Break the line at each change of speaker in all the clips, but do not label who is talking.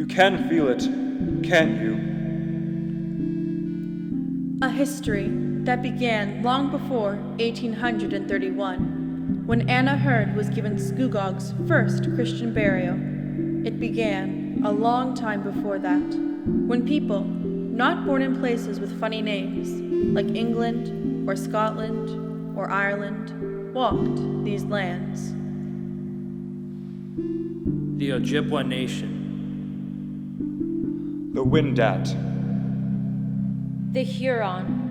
can feel it, can't you?
A history that began long before 1831, when Anna Hurd was given Scugog's first Christian burial. It began a long time before that, when people, not born in places with funny names, like England or Scotland or Ireland, walked these lands.
The Ojibwa Nation.
The Wendat.
The Huron.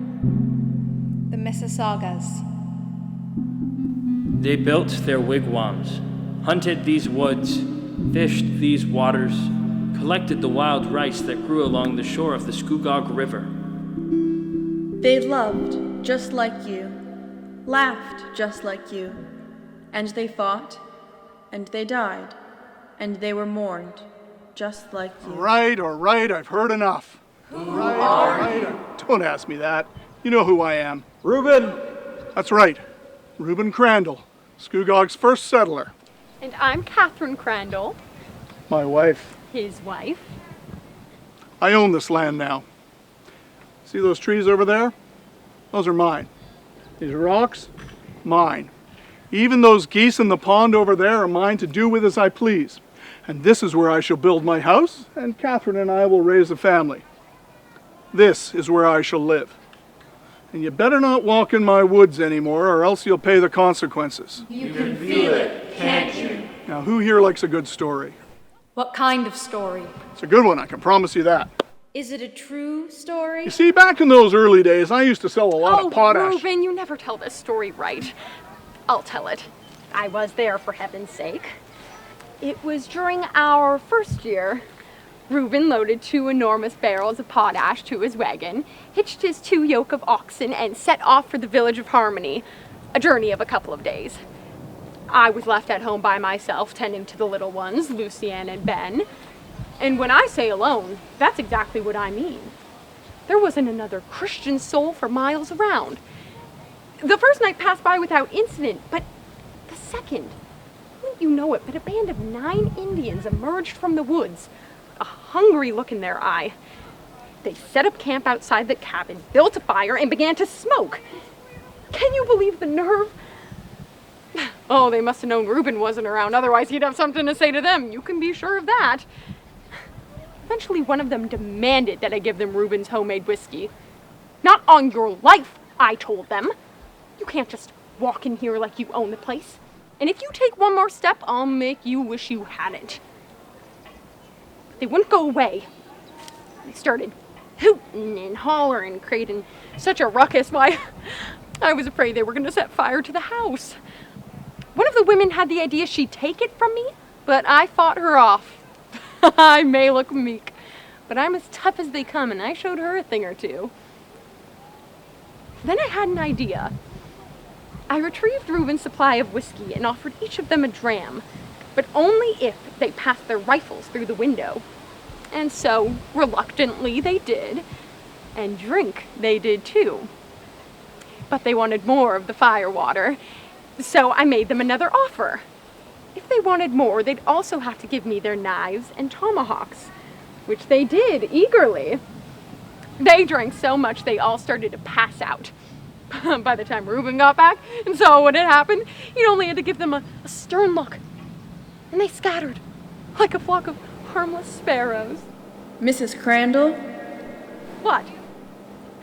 The Mississaugas.
They built their wigwams, hunted these woods, fished these waters, collected the wild rice that grew along the shore of the Scugog River.
They loved just like you, laughed just like you, and they fought, and they died, and they were mourned just like you.
All right, I've heard enough. All right. Don't ask me that. You know who I am.
Reuben!
That's right, Reuben Crandall, Scugog's first settler.
And I'm Catherine Crandall,
My wife.
his wife.
I own this land now. See those trees over there? Those are mine. These rocks? Mine. Even those geese in the pond over there are mine to do with as I please. And this is where I shall build my house, and Catherine and I will raise a family. This is where I shall live. And you better not walk in my woods anymore, or else you'll pay the consequences.
You can feel it, can't you?
Now, who here likes a good story?
What kind of story?
It's a good one, I can promise you that.
Is it a true story?
You see, back in those early days, I used to sell a lot of potash.
Reuben, you never tell this story right. I'll tell it. I was there, for heaven's sake. It was during our first year. Reuben loaded 2 enormous barrels of potash to his wagon, hitched his 2 yoke of oxen, and set off for the village of Harmony, a journey of a couple of days. I was left at home by myself, tending to the little ones, Lucienne and Ben. And when I say alone, that's exactly what I mean. There wasn't another Christian soul for miles around. The first night passed by without incident, but the second, wouldn't you know it, but a band of 9 Indians emerged from the woods, a hungry look in their eye. They set up camp outside the cabin, built a fire, and began to smoke. Can you believe the nerve? Oh, they must have known Reuben wasn't around, otherwise he'd have something to say to them. You can be sure of that. Eventually, one of them demanded that I give them Reuben's homemade whiskey. Not on your life, I told them. You can't just walk in here like you own the place. And if you take one more step, I'll make you wish you hadn't. They wouldn't go away. They started hooting and hollering, creating such a ruckus. Why, I was afraid they were going to set fire to the house. One of the women had the idea she'd take it from me, but I fought her off. I may look meek, but I'm as tough as they come, and I showed her a thing or two. Then I had an idea. I retrieved Reuben's supply of whiskey and offered each of them a dram, but only if they passed their rifles through the window. And so, reluctantly, they did, and drink they did too. But they wanted more of the firewater, so I made them another offer. If they wanted more, they'd also have to give me their knives and tomahawks, which they did eagerly. They drank so much they all started to pass out. By the time Reuben got back and saw what had happened, he'd only had to give them a stern look, and they scattered like a flock of harmless sparrows.
Mrs. Crandall?
What?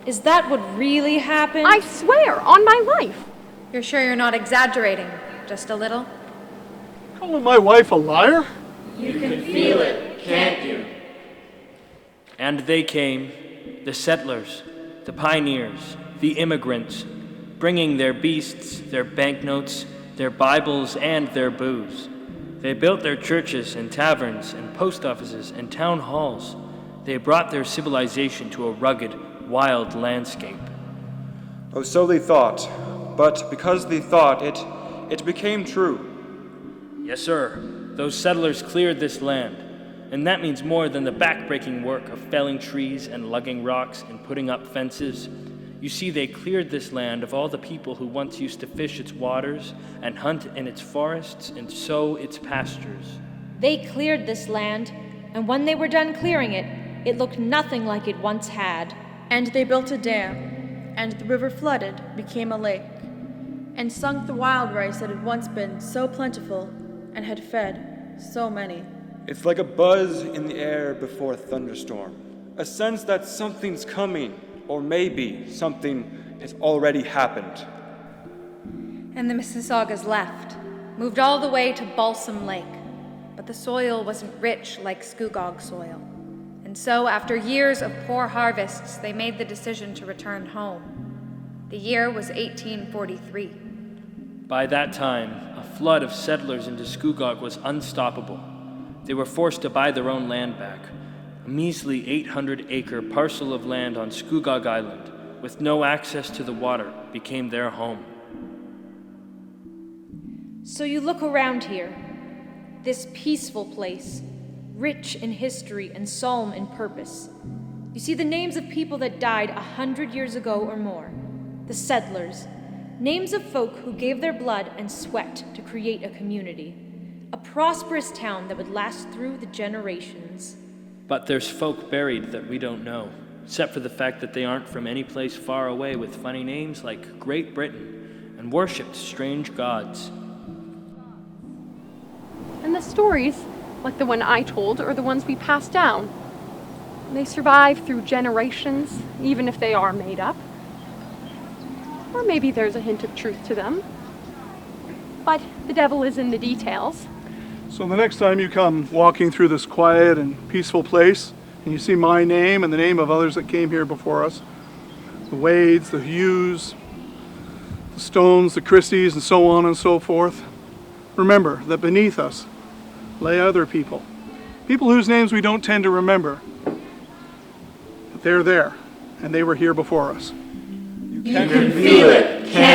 Is that what really happened?
I swear, on my life.
You're sure you're not exaggerating? Just a little?
Calling my wife a liar?
You can feel it, can't you? And they came, the settlers, the pioneers, the immigrants, bringing their beasts, their banknotes, their Bibles, and their booze. They built their churches and taverns and post offices and town halls. They brought their civilization to a rugged, wild landscape.
Oh, so they thought, but because they thought, it became true.
Yes, sir. Those settlers cleared this land, and that means more than the back-breaking work of felling trees and lugging rocks and putting up fences. You see, they cleared this land of all the people who once used to fish its waters and hunt in its forests and sow its pastures.
They cleared this land And when they were done clearing it, it looked nothing like it once had.
And they built a dam, and the river flooded, became a lake, and sunk the wild rice that had once been so plentiful and had fed so many.
It's like a buzz in the air before a thunderstorm, a sense that something's coming, or maybe something has already happened.
And the Mississaugas left, moved all the way to Balsam Lake. But the soil wasn't rich like Scugog soil. And so, after years of poor harvests, they made the decision to return home. The year was 1843.
By that time, a flood of settlers into Scugog was unstoppable. They were forced to buy their own land back. A measly 800-acre parcel of land on Scugog Island, with no access to the water, became their home.
So you look around here, this peaceful place, rich in history and solemn in purpose. You see the names of people that died 100 years ago or more, the settlers, names of folk who gave their blood and sweat to create a community, a prosperous town that would last through the generations.
But there's folk buried that we don't know, except for the fact that they aren't from any place far away with funny names like Great Britain and worshipped strange gods.
And the stories, like the one I told, are the ones we pass down. They survive through generations, even if they are made up. Or maybe there's a hint of truth to them. But the devil is in the details.
So the next time you come walking through this quiet and peaceful place, and you see my name and the name of others that came here before us, the Wades, the Hughes, the Stones, the Christies, and so on and so forth, remember that beneath us lay other people, people whose names we don't tend to remember. But they're there, and they were here before us.
You can feel it, can't